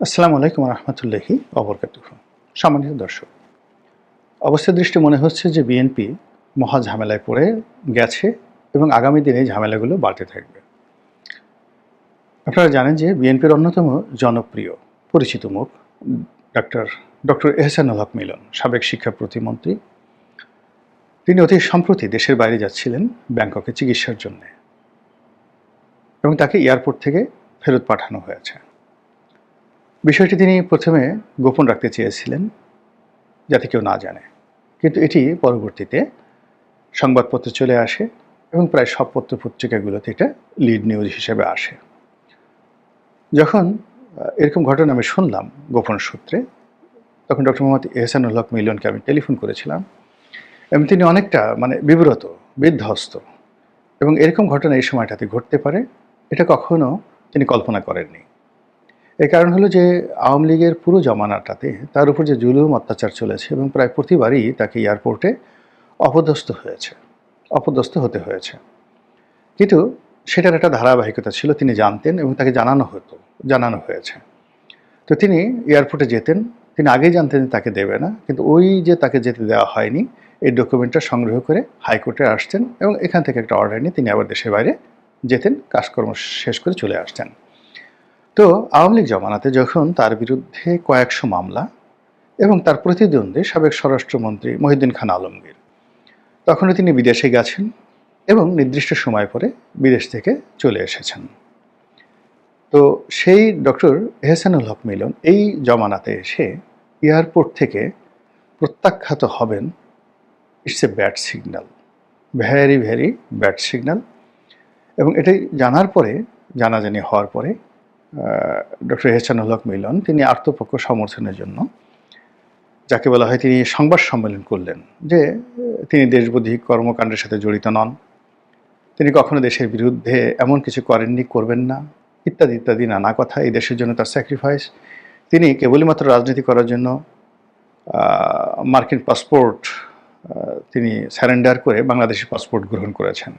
আসসালামু আলাইকুম রহমতুল্লাহি অবরকাতুহ। সম্মানিত দর্শক, অবস্থা দৃষ্টি মনে হচ্ছে যে বিএনপি মহা ঝামেলায় পড়ে গেছে এবং আগামী দিনে এই ঝামেলাগুলো বাড়তে থাকবে। আপনারা জানেন যে বিএনপির অন্যতম জনপ্রিয় পরিচিত মুখ ডাক্তার ডক্টর এহসানুল হক মিলন, সাবেক শিক্ষা প্রতিমন্ত্রী। তিনি অতি সম্প্রতি দেশের বাইরে যাচ্ছিলেন ব্যাংককে চিকিৎসার জন্য এবং তাকে এয়ারপোর্ট থেকে ফেরত পাঠানো হয়েছে। বিষয়টি তিনি প্রথমে গোপন রাখতে চেয়েছিলেন যাতে কেউ না জানে, কিন্তু এটি পরবর্তীতে সংবাদপত্রে চলে আসে এবং প্রায় সব পত্রপত্রিকাগুলোতে এটা লিড নিউজ হিসেবে আসে। যখন এরকম ঘটনা আমি শুনলাম গোপন সূত্রে, তখন ডক্টর মোহাম্মদ এহসানুল হক মিলনকে আমি টেলিফোন করেছিলাম এবং তিনি অনেকটা বিব্রত, বিধ্বস্ত এবং এরকম ঘটনা এই সময়টাতে ঘটতে পারে এটা কখনো তিনি কল্পনা করেননি। এর কারণ হলো যে আওয়ামী লীগের পুরো জমানাটাতে তার উপর যে জুলুম অত্যাচার চলেছে এবং প্রায় প্রতিবারই তাকে এয়ারপোর্টে অপদস্থ হতে হয়েছে। কিন্তু সেটার একটা ধারাবাহিকতা ছিল, তিনি জানতেন এবং তাকে জানানো হয়েছে। তো তিনি এয়ারপোর্টে যেতেন, তিনি আগেই জানতেন যে তাকে দেবে না, কিন্তু ওই যে তাকে যেতে দেওয়া হয়নি এই ডকুমেন্টটা সংগ্রহ করে হাইকোর্টে আসতেন এবং এখান থেকে একটা অর্ডার নিয়ে তিনি আবার দেশের বাইরে যেতেন, কাজকর্ম শেষ করে চলে আসতেন। তো আওয়ামী লীগ জমানাতে যখন তার বিরুদ্ধে কয়েকশো মামলা এবং তার প্রতিদ্বন্দ্বী সাবেক স্বরাষ্ট্রমন্ত্রী মহিউদ্দিন খান আলমগীর, তখনও তিনি বিদেশে গেছেন এবং নির্দিষ্ট সময় পরে বিদেশ থেকে চলে এসেছেন। তো সেই ডক্টর এহসানুল হক মিলন এই জমানাতে এসে এয়ারপোর্ট থেকে প্রত্যাখ্যাত হবেন, it's a bad signal, very very bad signal. এবং এটাই জানাজানি হওয়ার পরে ডক্টর এহসানুল হক মিলন তিনি আত্মপক্ষ সমর্থনের জন্য, যাকে বলা হয়, তিনি সংবাদ সম্মেলন করলেন যে তিনি দেশবিরোধী কর্মকাণ্ডের সাথে জড়িত নন, তিনি কখনো দেশের বিরুদ্ধে এমন কিছু করেননি, করবেন না, ইত্যাদি ইত্যাদি নানা কথা। এই দেশের জন্য তার স্যাক্রিফাইস, তিনি কেবলমাত্র রাজনীতি করার জন্য মার্কিন পাসপোর্ট তিনি স্যারেন্ডার করে বাংলাদেশি পাসপোর্ট গ্রহণ করেছেন।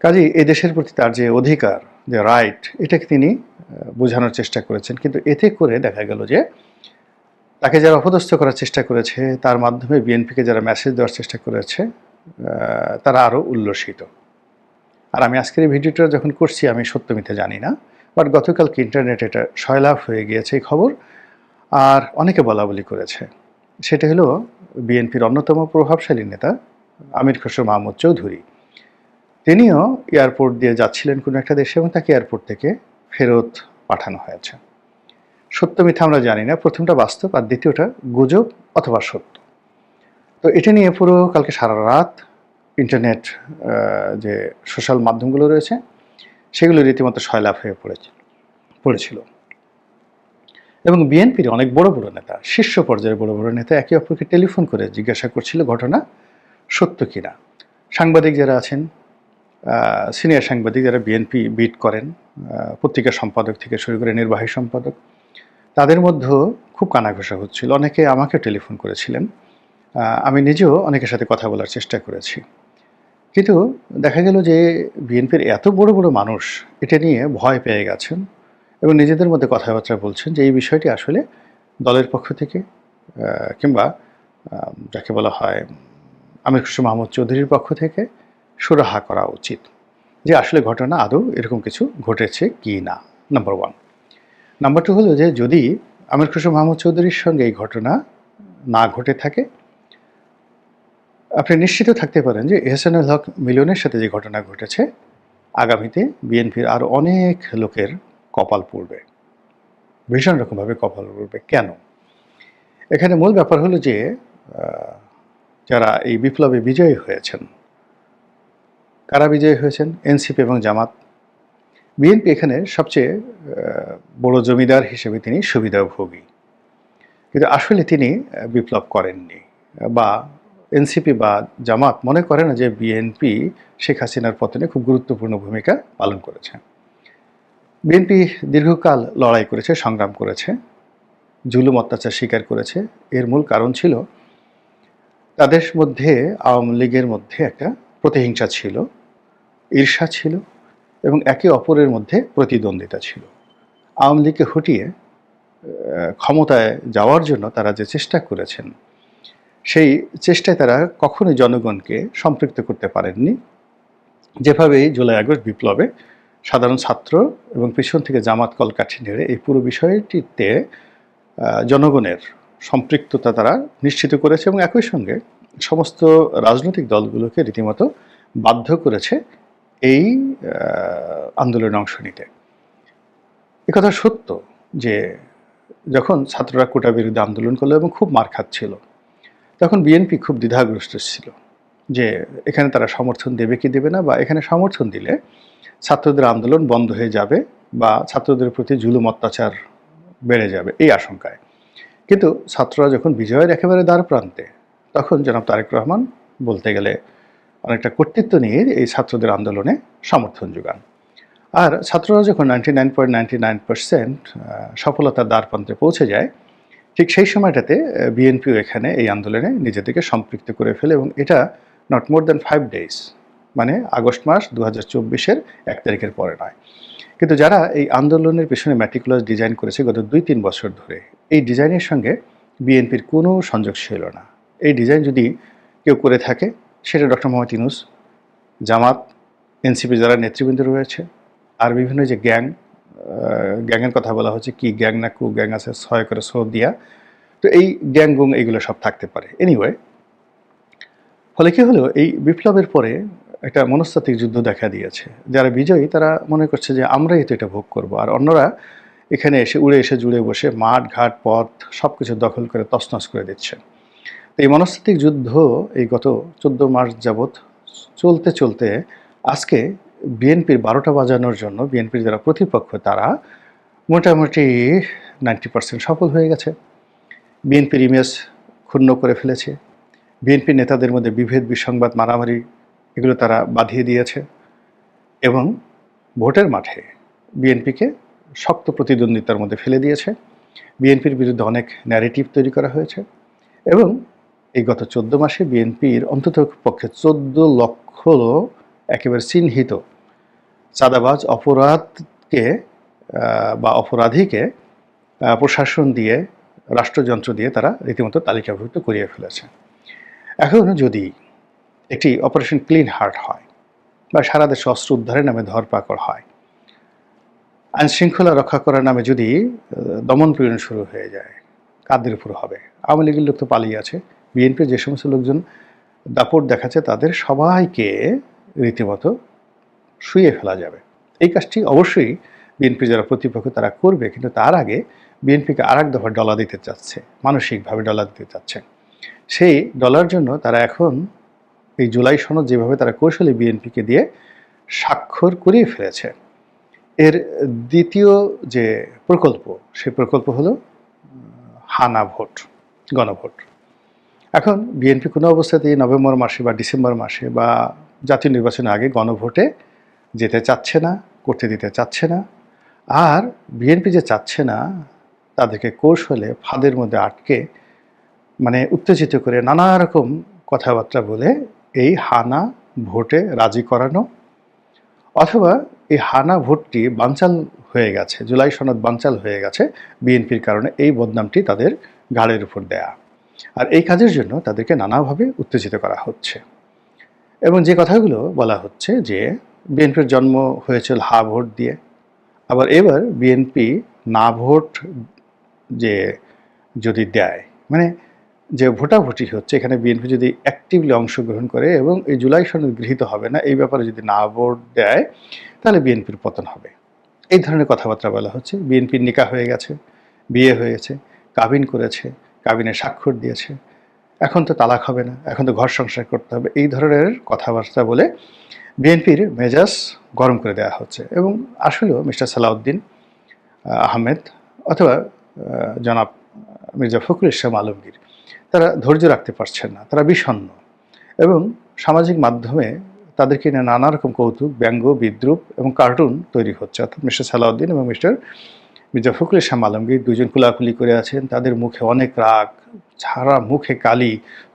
কাজেই এই দেশের প্রতি তার যে অধিকার, যে রাইট, এটাকে তিনি বোঝানোর চেষ্টা করেছেন। কিন্তু এতে করে দেখা গেল যে তাকে যারা অপদস্থ করার চেষ্টা করেছে, তার মাধ্যমে বিএনপিকে যারা মেসেজ দেওয়ার চেষ্টা করেছে, তারা আরও উল্লসিত। আর আমি আজকের এই ভিডিওটা যখন করছি আমি সত্য মিথ্যা জানি না, বাট গতকালকে ইন্টারনেটে এটা সয়লাভ হয়ে গিয়েছে এই খবর, আর অনেকে বলাবলি করেছে। সেটা হলো বিএনপির অন্যতম প্রভাবশালী নেতা আমির খসরু মাহমুদ চৌধুরী, তিনিও এয়ারপোর্ট দিয়ে যাচ্ছিলেন কোনো একটা দেশে এবং তাকে এয়ারপোর্ট থেকে ফেরত পাঠানো হয়েছে। সত্য মিথ্যা আমরা জানি না, প্রথমটা বাস্তব আর দ্বিতীয়টা গুজব অথবা সত্য। তো এটা নিয়ে পুরো কালকে সারা রাত ইন্টারনেট, যে সোশ্যাল মাধ্যমগুলো রয়েছে সেগুলো রীতিমতো সয়লাভ হয়ে পড়েছিল এবং বিএনপির অনেক বড় বড় নেতা, শীর্ষ পর্যায়ের বড় বড় নেতা একে অপরকে টেলিফোন করে জিজ্ঞাসা করছিল ঘটনা সত্য কিনা। সাংবাদিক যারা আছেন, সিনিয়র সাংবাদিক যারা বিএনপি বিট করেন, পত্রিকা সম্পাদক থেকে শুরু করে নির্বাহী সম্পাদক, তাদের মধ্যেও খুব কানাঘষা হচ্ছিল। অনেকে আমাকে টেলিফোন করেছিলেন, আমি নিজেও অনেকের সাথে কথা বলার চেষ্টা করেছি। কিন্তু দেখা গেল যে বিএনপির এত বড় বড় মানুষ এটা নিয়ে ভয় পেয়ে গেছেন এবং নিজেদের মধ্যে কথাবার্তা বলছেন যে এই বিষয়টি আসলে দলের পক্ষ থেকে কিংবা যাকে বলা হয় আমির খসরু মাহমুদ চৌধুরীর পক্ষ থেকে সুরাহা করা উচিত যে আসলে ঘটনা আদৌ এরকম কিছু ঘটেছে কি না, নাম্বার ওয়ান। নাম্বার টু হলো যে যদি আমির খসরু মাহমুদ চৌধুরীর সঙ্গে এই ঘটনা না ঘটে থাকে, আপনি নিশ্চিত থাকতে পারেন যে এহসানুল হক মিলনের সাথে যে ঘটনা ঘটেছে, আগামীতে বিএনপির আরও অনেক লোকের কপাল পড়বে, ভীষণ রকমভাবে কপাল পড়বে। কেন? এখানে মূল ব্যাপার হলো যে যারা এই বিপ্লবে বিজয়ী হয়েছেন, কারা বিজয়ী হয়েছেন? এনসিপি এবং জামাত। বিএনপি এখানে সবচেয়ে বড় জমিদার হিসেবে তিনি সুবিধাভোগী, কিন্তু আসলে তিনি বিপ্লব করেননি, বা এনসিপি বা জামাত মনে করে না যে বিএনপি শেখ হাসিনার পতনে খুব গুরুত্বপূর্ণ ভূমিকা পালন করেছে। বিএনপি দীর্ঘকাল লড়াই করেছে, সংগ্রাম করেছে, জুলুম অত্যাচার স্বীকার করেছে। এর মূল কারণ ছিল তাদের মধ্যে, আওয়ামী লীগের মধ্যে একটা প্রতিহিংসা ছিল, ঈর্ষা ছিল এবং একে অপরের মধ্যে প্রতিদ্বন্দ্বিতা ছিল। আওয়ামী লীগকে হটিয়ে ক্ষমতায় যাওয়ার জন্য তারা যে চেষ্টা করেছেন, সেই চেষ্টায় তারা কখনোই জনগণকে সম্পৃক্ত করতে পারেননি। যেভাবে এই জুলাই আগস্ট বিপ্লবে সাধারণ ছাত্র এবং পিছন থেকে জামাত কলকাঠি নেড়ে এই পুরো বিষয়টিতে জনগণের সম্পৃক্ততা তারা নিশ্চিত করেছে এবং একই সঙ্গে সমস্ত রাজনৈতিক দলগুলোকে রীতিমতো বাধ্য করেছে এই আন্দোলনে অংশ নিতে। একথা সত্য যে যখন ছাত্ররা কোটা বিরুদ্ধে আন্দোলন করলো এবং খুব মার খাচ্ছিল, তখন বিএনপি খুব দ্বিধাগ্রস্ত ছিল যে এখানে তারা সমর্থন দেবে কি দেবে না, বা এখানে সমর্থন দিলে ছাত্রদের আন্দোলন বন্ধ হয়ে যাবে বা ছাত্রদের প্রতি জুলুম অত্যাচার বেড়ে যাবে এই আশঙ্কায়। কিন্তু ছাত্ররা যখন বিজয়ের একেবারে দ্বার প্রান্তে, তখন জনাব তারেক রহমান বলতে গেলে অনেকটা কর্তৃত্ব নিয়ে এই ছাত্রদের আন্দোলনে সমর্থন যোগান। আর ছাত্ররা যখন 99.99% সফলতার দ্বার প্রান্তে পৌঁছে যায়, ঠিক সেই সময়টাতে বিএনপিও এখানে এই আন্দোলনে নিজেদেরকে সম্পৃক্ত করে ফেলে এবং এটা নট মোর দ্যান 5 days, মানে আগস্ট মাস 2024-এর 1 তারিখের পরে নয়। কিন্তু যারা এই আন্দোলনের পেছনে ম্যাটিকুলাস ডিজাইন করেছে গত 2-3 বছর ধরে, এই ডিজাইনের সঙ্গে বিএনপির কোনো সংযোগ ছিল না। এই ডিজাইন যদি কেউ করে থাকে, সেটা ডক্টর মোহাম্মদ ইউনূস, জামাত, এনসিপি যারা নেতৃবৃন্দ রয়েছে, আর বিভিন্ন যে গ্যাংয়ের কথা বলা হচ্ছে, কি গ্যাং না কু গ্যাং আছে, 6 করে সৌদিয়া, তো এই গ্যাং গুং এইগুলো সব থাকতে পারে। এনিওয়ে, ফলে কি হলো, এই বিপ্লবের পরে একটা মনস্তাত্ত্বিক যুদ্ধ দেখা দিয়েছে। যারা বিজয়ী তারা মনে করছে যে আমরাই তো এটা ভোগ করব, আর অন্যরা এখানে এসে উড়ে এসে জুড়ে বসে মাঠ ঘাট পথ সব কিছু দখল করে তছনছ করে দিচ্ছে। তো এই মনস্তাত্ত্বিক যুদ্ধ এই গত 14 মাস যাবৎ চলতে চলতে আজকে বিএনপির 12টা বাজানোর জন্য বিএনপির যারা প্রতিপক্ষ তারা মোটামুটি 90% সফল হয়ে গেছে। বিএনপির ইমেজ ক্ষুণ্ণ করে ফেলেছে। বিএনপির নেতাদের মধ্যে বিভেদ, বিসংবাদ, মারামারি এগুলো তারা বাঁধিয়ে দিয়েছে এবং ভোটের মাঠে বিএনপিকে শক্ত প্রতিদ্বন্দ্বিতার মধ্যে ফেলে দিয়েছে। বিএনপির বিরুদ্ধে অনেক ন্যারেটিভ তৈরি করা হয়েছে এবং এই গত 14 মাসে বিএনপির অন্তত পক্ষে 14 লক্ষ একেবারে চিহ্নিত চাঁদাবাজ অপরাধকে বা অপরাধীকে প্রশাসন দিয়ে, রাষ্ট্রযন্ত্র দিয়ে তারা রীতিমতো তালিকাভুক্ত করিয়ে ফেলেছে। এখন যদি একটি অপারেশন ক্লিন হার্ট হয় বা সারা দেশে অস্ত্র উদ্ধারের নামে ধরপাকড় হয়, আইন শৃঙ্খলা রক্ষা করার নামে যদি দমন পীড়ন শুরু হয়ে যায়, কাদের উপর হবে? আওয়ামী লীগের লোক তো পালিয়ে আছে। বিএনপির যে সমস্ত লোকজন দাপট দেখাচ্ছে তাদের সবাইকে রীতিমতো শুইয়ে ফেলা যাবে। এই কাজটি অবশ্যই বিএনপির যারা প্রতিপক্ষ তারা করবে, কিন্তু তার আগে বিএনপিকে আর এক দফা ডলা দিতে চাচ্ছে, মানসিকভাবে ডলা দিতে চাচ্ছে। সেই ডলার জন্য তারা এখন এই জুলাই সনদ যেভাবে তারা কৌশলী বিএনপিকে দিয়ে স্বাক্ষর করিয়ে ফেলেছে, এর দ্বিতীয় যে প্রকল্প, সেই প্রকল্প হলো হানা ভোট, গণভোট। এখন বিএনপি কোনো অবস্থাতেই নভেম্বর মাসে বা ডিসেম্বর মাসে বা জাতীয় নির্বাচনের আগে গণভোটে যেতে চাচ্ছে না, করতে দিতে চাচ্ছে না। আর বিএনপি যে চাচ্ছে না, তাদেরকে কৌশলে ফাঁদের মধ্যে আটকে, মানে উত্তেজিত করে নানা রকম কথাবার্তা বলে এই হানা ভোটে রাজি করানো, অথবা এই হানা ভোটটি বানচাল হয়ে গেছে, জুলাই সনদ বানচাল হয়ে গেছে বিএনপির কারণে, এই বদনামটি তাদের ঘাড়ের উপর দেয়া। আর এই কাজের জন্য তাদেরকে নানাভাবে উত্তেজিত করা হচ্ছে এবং যে কথাগুলো বলা হচ্ছে যে বিএনপির জন্ম হয়েছিল হা ভোট দিয়ে, আবার এবার বিএনপি না ভোট যে যদি দেয়, মানে যে ভোটাভুটি হচ্ছে, এখানে বিএনপি যদি অ্যাক্টিভলি অংশগ্রহণ করে এবং এই জুলাই সনদ গৃহীত হবে না এই ব্যাপারে যদি না ভোট দেয়, তাহলে বিএনপির পতন হবে। এই ধরনের কথাবার্তা বলা হচ্ছে। বিএনপির নিকাহ হয়ে গেছে, বিয়ে হয়েছে, কাবিন করেছে, কাবিনে স্বাক্ষর দিয়েছে, এখন তো তালাক হবে না, এখন তো ঘর সংসার করতে হবে, এই ধরনের কথাবার্তা বলে বিএনপির মেজাজ গরম করে দেওয়া হচ্ছে। এবং আসলেও মিস্টার সালাউদ্দিন আহমেদ অথবা জনাব মির্জা ফখরুল ইসলাম আলমগীর তারা ধৈর্য রাখতে পারছেন না, তারা বিষণ্ণ এবং সামাজিক মাধ্যমে তাদেরকে নিয়ে নানা রকম কৌতুক, ব্যঙ্গ, বিদ্রুপ এবং কার্টুন তৈরি হচ্ছে। অর্থাৎ মিস্টার সালাউদ্দিন এবং মিস্টার মির্জা ফখরুল ইসলাম আলমগীর দুজন কুলাকুলি করে আছেন, তাদের মুখে অনেক রাগ, সারা মুখে কালি,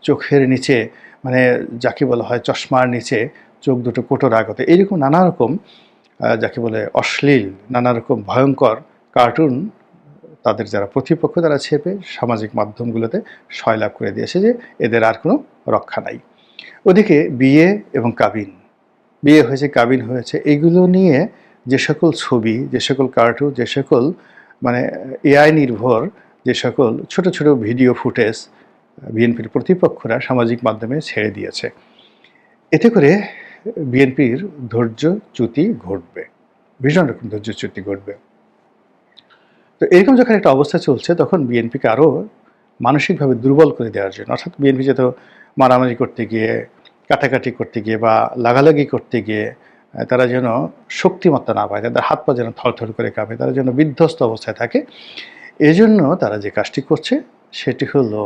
চোখের নিচে মানে যাকে বলা হয় চশমার নিচে চোখ দুটো কোটো রাগ হতে, এইরকম নানা রকম যাকে বলে অশ্লীল, নানা রকম ভয়ঙ্কর কার্টুন তাদের যারা প্রতিপক্ষ তারা ছেপে সামাজিক মাধ্যমগুলোতে সয়লাভ করে দিয়েছে যে এদের আর কোনো রক্ষা নাই। ওদিকে বিয়ে এবং কাবিন, বিয়ে হয়েছে কাবিন হয়েছে, এগুলো নিয়ে যে সকল ছবি, যে সকল কার্টুন, যে সকল মানে এআই নির্ভর যে সকল ছোট ছোট ভিডিও ফুটেজ বিএনপির প্রতিপক্ষরা সামাজিক মাধ্যমে ছেড়ে দিয়েছে, এতে করে বিএনপির ধৈর্যচ্যুতি ঘটবে, ভীষণ রকম ধৈর্যচ্যুতি ঘটবে। তো এরকম যখন একটা অবস্থা চলছে তখন বিএনপিকে আরও মানসিকভাবে দুর্বল করে দেওয়ার জন্য, অর্থাৎ বিএনপি যত মারামারি করতে গিয়ে, কাটাকাটি করতে গিয়ে বা লাগালাগি করতে গিয়ে তারা যেন শক্তিমত্তা না পায়, তাদের হাত পা যেন থরথর করে কাঁপে, তারা যেন বিধ্বস্ত অবস্থায় থাকে, এজন্য তারা যে কাজটি করছে সেটি হলো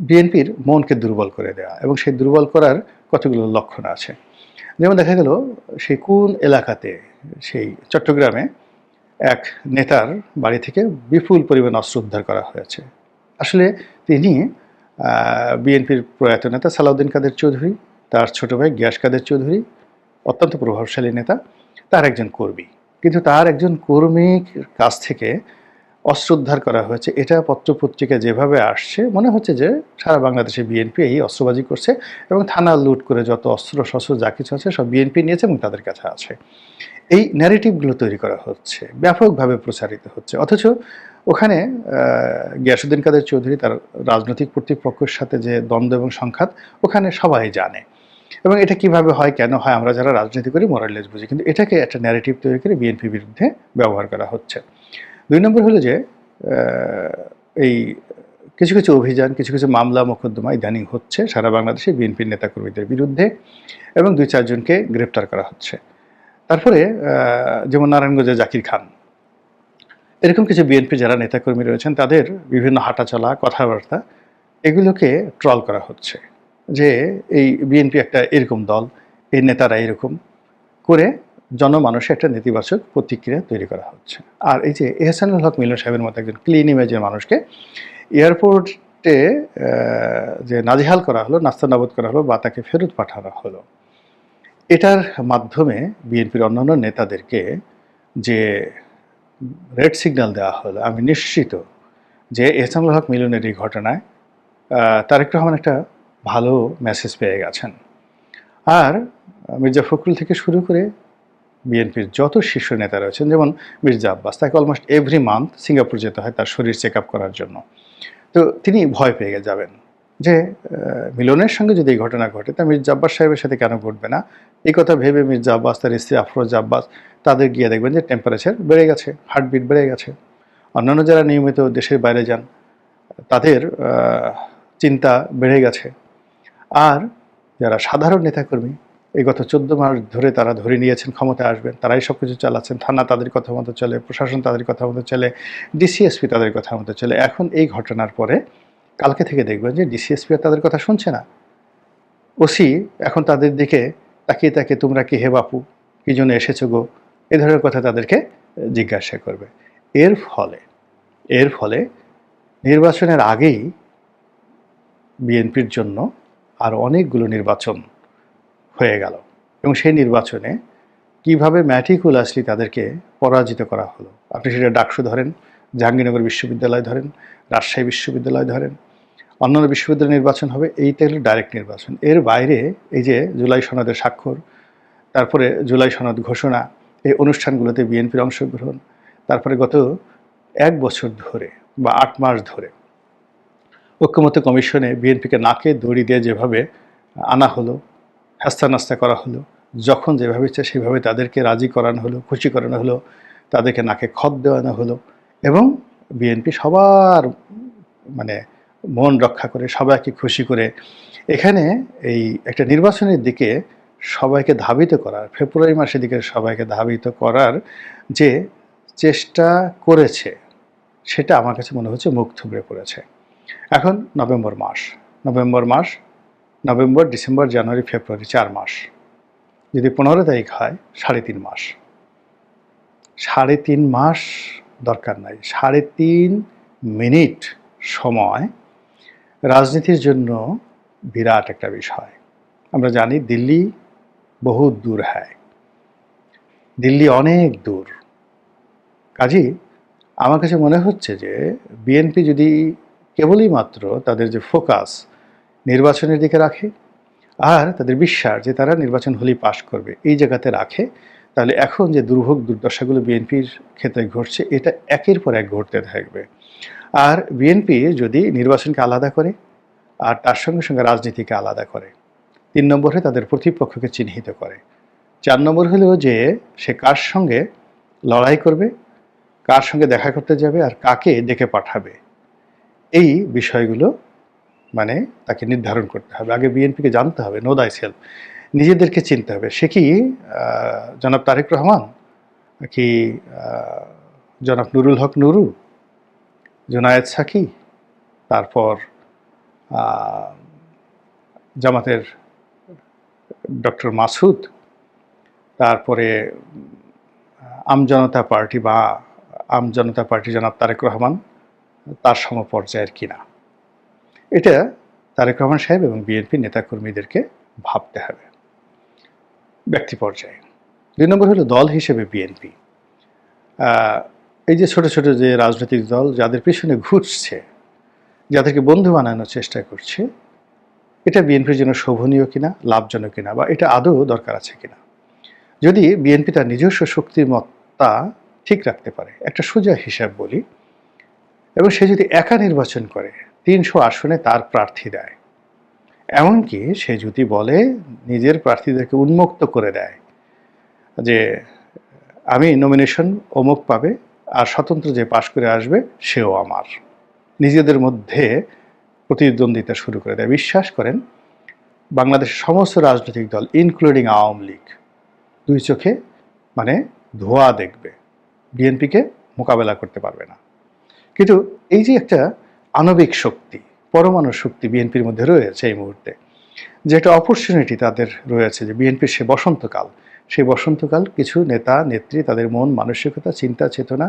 বিএনপির মনকে দুর্বল করে দেওয়া। এবং সেই দুর্বল করার কতগুলো লক্ষণ আছে। যেমন দেখা গেল সেই কোন এলাকাতে, সেই চট্টগ্রামে এক নেতার বাড়ি থেকে বিপুল পরিমাণ অস্ত্র উদ্ধার করা হয়েছে। আসলে তিনি বিএনপির প্রয়াত নেতা সালাউদ্দিন কাদের চৌধুরী, তার ছোট ভাই গিয়াস কাদের চৌধুরী, অত্যন্ত প্রভাবশালী নেতা, তার একজন কর্মী। কিন্তু তার একজন কর্মীর কাছ থেকে অস্ত্র উদ্ধার করা হয়েছে, এটা পত্রপত্রিকায় যেভাবে আসছে মনে হচ্ছে যে সারা বাংলাদেশে বিএনপি এই অস্ত্রবাজি করছে এবং থানা লুট করে যত অস্ত্র শস্ত্র যা কিছু আছে সব বিএনপি নিয়েছে এবং তাদের কাছে আছে। এই ন্যারেটিভগুলো তৈরি করা হচ্ছে, ব্যাপকভাবে প্রচারিত হচ্ছে। অথচ ওখানে গিয়াসউদ্দিন কাদের চৌধুরী তার রাজনৈতিক প্রতিপক্ষের সাথে যে দ্বন্দ্ব এবং সংঘাত ওখানে সবাই জানে, এবং এটা কিভাবে হয়, কেন হয়, আমরা যারা রাজনীতি করি মোরালেস বুঝি, কিন্তু এটাকে একটা ন্যারেটিভ তৈরি করে বিএনপির বিরুদ্ধে ব্যবহার করা হচ্ছে। 2 নম্বর হলো যে এই কিছু কিছু অভিযান, কিছু কিছু মামলা মোকদ্দমা ইদানিং হচ্ছে সারা বাংলাদেশে বিএনপির নেতাকর্মীদের বিরুদ্ধে এবং 2-4 জনকে গ্রেপ্তার করা হচ্ছে। তারপরে যেমন নারায়ণগঞ্জে জাকির খান, এরকম কিছু বিএনপি যারা নেতাকর্মী রয়েছেন তাদের বিভিন্ন হাঁটাচলা, কথাবার্তা, এগুলোকে ট্রল করা হচ্ছে যে এই বিএনপি একটা এরকম দল, এই নেতারা এরকম করে জনমানসে একটা নেতিবাচক প্রতিক্রিয়া তৈরি করা হচ্ছে। আর এই যে এহসানুল হক মিলন সাহেবের মতো একজন ক্লিন ইমেজের মানুষকে এয়ারপোর্টে যে নাজেহাল করা হলো, নাস্তানাবুদ করা হলো বা তাকে ফেরত পাঠানো হলো, এটার মাধ্যমে বিএনপির অন্যান্য নেতাদেরকে যে রেড সিগন্যাল দেওয়া হলো, আমি নিশ্চিত যে এহসানুল হক মিলনের এই ঘটনায় তারেক রহমান একটা ভালো মেসেজ পেয়ে গেছেন। আর মির্জা ফখরুল থেকে শুরু করে বিএনপির যত শীর্ষ নেতা রয়েছেন, যেমন মির্জা আব্বাস, তাকে অলমোস্ট এভরি মান্থ সিঙ্গাপুর যেতে হয় তার শরীর চেক আপ করার জন্য। তো তিনি ভয় পেয়ে যাবেন যে মিলনের সঙ্গে যদি এই ঘটনা ঘটে তা মির্জা আব্বাস সাহেবের সাথে কেন ঘটবে না, এই কথা ভেবে মির্জা আব্বাস, তার স্ত্রী আফরোজা আব্বাস, তাদের গিয়ে দেখবেন যে টেম্পারেচার বেড়ে গেছে, হার্টবিট বেড়ে গেছে। অন্যান্য যারা নিয়মিত দেশের বাইরে যান তাদের চিন্তা বেড়ে গেছে। আর যারা সাধারণ নেতাকর্মী, এই গত 14 মাস ধরে তারা ধরে নিয়েছেন ক্ষমতায় আসবেন, তারাই সব কিছু চালাচ্ছেন, থানা তাদের কথা মতো চলে, প্রশাসন তাদের কথা মতো চলে, ডিসিএসপি তাদের কথা মতো চলে। এখন এই ঘটনার পরে কালকে থেকে দেখবেন যে ডিসিএসপি তাদের কথা শুনছে না, ওসি এখন তাদের দিকে তাকিয়ে তাকিয়ে তোমরা কি হে বাপু, কী জন্য এসেছো গো, এ ধরনের কথা তাদেরকে জিজ্ঞাসা করবে। এর ফলে নির্বাচনের আগেই বিএনপির জন্য আর অনেকগুলো নির্বাচন হয়ে গেল, এবং সেই নির্বাচনে কিভাবে ম্যাটিকুলাসলি তাদেরকে পরাজিত করা হলো। আপনি সেটা ডাকসু ধরেন, জাহাঙ্গীরনগর বিশ্ববিদ্যালয় ধরেন, রাজশাহী বিশ্ববিদ্যালয় ধরেন, অন্যান্য বিশ্ববিদ্যালয় নির্বাচন হবে, এইটা হলো ডাইরেক্ট নির্বাচন। এর বাইরে এই যে জুলাই সনদের স্বাক্ষর, তারপরে জুলাই সনদ ঘোষণা, এই অনুষ্ঠানগুলোতে বিএনপির অংশগ্রহণ, তারপরে গত 1 বছর ধরে বা 8 মাস ধরে ঐক্যমত্য কমিশনে বিএনপিকে নাকে দড়ি দিয়ে যেভাবে আনা হলো, হাস্তা নাস্তা করা হলো, যখন যেভাবে ইচ্ছা সেভাবে তাদেরকে রাজি করানো হলো, খুশি করানো হলো, তাদেরকে নাকে খত দেওয়ানো হলো, এবং বিএনপি সবার মানে মন রক্ষা করে, সবাইকে খুশি করে এখানে এই একটা নির্বাচনের দিকে সবাইকে ধাবিত করার, ফেব্রুয়ারি মাসের দিকে সবাইকে ধাবিত করার যে চেষ্টা করেছে, সেটা আমার কাছে মনে হচ্ছে মুখ থুবড়ে পড়েছে। এখন নভেম্বর, ডিসেম্বর, জানুয়ারি, ফেব্রুয়ারি, 4 মাস। যদি 15 তারিখ হয় 3.5 মাস। 3.5 মাস দরকার নাই, 3.5 মিনিট সময় রাজনীতির জন্য বিরাট একটা বিষয়। আমরা জানি দিল্লি বহুত দূর, হ্যায়, দিল্লি অনেক দূর। কাজেই আমার কাছে মনে হচ্ছে যে বিএনপি যদি কেবলই মাত্র তাদের যে ফোকাস নির্বাচনের দিকে রাখে আর তাদের বিশ্বাস যে তারা নির্বাচন হলেই পাশ করবে এই জায়গাতে রাখে, তাহলে এখন যে দুর্ভোগ দুর্দশাগুলো বিএনপির ক্ষেত্রে ঘটছে এটা একের পর এক ঘটতে থাকবে। আর বিএনপি যদি নির্বাচনকে আলাদা করে আর তার সঙ্গে সঙ্গে রাজনীতিকে আলাদা করে, ৩ নম্বরে তাদের প্রতিপক্ষকে চিহ্নিত করে, ৪ নম্বর হলেও যে সে কার সঙ্গে লড়াই করবে, কার সঙ্গে দেখা করতে যাবে আর কাকে ডেকে পাঠাবে, এই বিষয়গুলো মানে তাকে নির্ধারণ করতে হবে। আগে বিএনপিকে জানতে হবে, নো দাই সেলফ, নিজেদেরকে চিনতে হবে। সে কি জনাব তারেক রহমান, কি জনাব নুরুল হক নুরু, জোনায়েদ সাকি, তারপর জামাতের ডক্টর মাসুদ, তারপরে আমজনতা পার্টি বা আমজনতা পার্টি জনাব তারেক রহমান, তার সমপর্যায়ের কিনা, এটা তারেক রহমান সাহেব এবং বিএনপি নেতাকর্মীদেরকে ভাবতে হবে ব্যক্তি পর্যায়ে। ২ নম্বর হলো দল হিসেবে বিএনপি, এই যে ছোট ছোট যে রাজনৈতিক দল যাদের পিছনে ঘুরছে, যাদেরকে বন্ধু বানানোর চেষ্টা করছে, এটা বিএনপির জন্য শোভনীয় কিনা, লাভজনক কিনা, বা এটা আদৌ দরকার আছে কিনা। যদি বিএনপি তার নিজস্ব শক্তিমত্তা ঠিক রাখতে পারে, একটা সোজা হিসাব বলি, এবং সে যদি একা নির্বাচন করে ৩০০ আসনে তার প্রার্থী দেয়, এমনকি সে যদি বলে নিজের প্রার্থীদেরকে উন্মুক্ত করে দেয় যে আমি নমিনেশন অমুক পাবে আর স্বতন্ত্র যে পাশ করে আসবে সেও আমার, নিজেদের মধ্যে প্রতিদ্বন্দ্বিতা শুরু করে দেয়, বিশ্বাস করেন বাংলাদেশের সমস্ত রাজনৈতিক দল ইনক্লুডিং আওয়ামী লীগ ২ চোখে মানে ধোঁয়া দেখবে, বিএনপিকে মোকাবেলা করতে পারবে না। কিন্তু এই যে একটা আণবিক শক্তি, পরমাণু শক্তি বিএনপির মধ্যে রয়েছে এই মুহূর্তে, যে একটা অপরচুনিটি তাদের রয়েছে, যে বিএনপির সে বসন্তকাল, সেই বসন্তকাল কিছু নেতা নেত্রী তাদের মন মানসিকতা চিন্তা চেতনা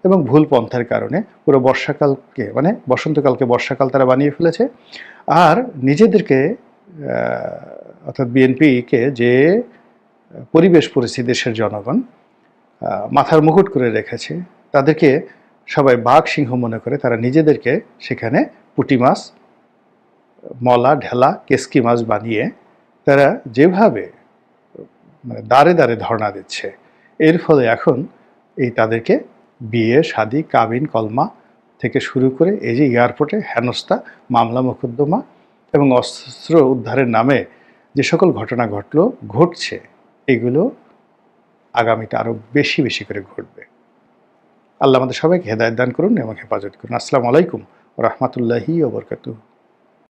এবং ভুল পন্থার কারণে পুরো বর্ষাকালকে মানে বসন্তকালকে বর্ষাকাল তারা বানিয়ে ফেলেছে। আর নিজেদেরকে অর্থাৎ বিএনপিকে যে পরিবেশ পরিস্থিতি দেশের জনগণ মাথার মুকুট করে রেখেছে, তাদেরকে সবাই বাঘ সিংহ মনে করে, তারা নিজেদেরকে সেখানে পুঁটি মাছ, মলা ঢেলা কেসকি মাছ বানিয়ে তারা যেভাবে মানে দাঁড়ে দাঁড়ে ধর্ণা দিচ্ছে, এর ফলে এখন এই তাদেরকে বিয়ে শাদী কাবিন কলমা থেকে শুরু করে এই যে এয়ারপোর্টে হেনস্থা মামলা মোকদ্দমা এবং অস্ত্র উদ্ধারের নামে যে সকল ঘটনা ঘটছে, এগুলো আগামীতে আরও বেশি বেশি করে ঘটবে। আল্লাহ আমাদের সবাইকে হেদায়েত দান করুন এবং হেফাজত করুন। আসসালামু আলাইকুম ওয়া রাহমাতুল্লাহি ওয়া বারাকাতুহু।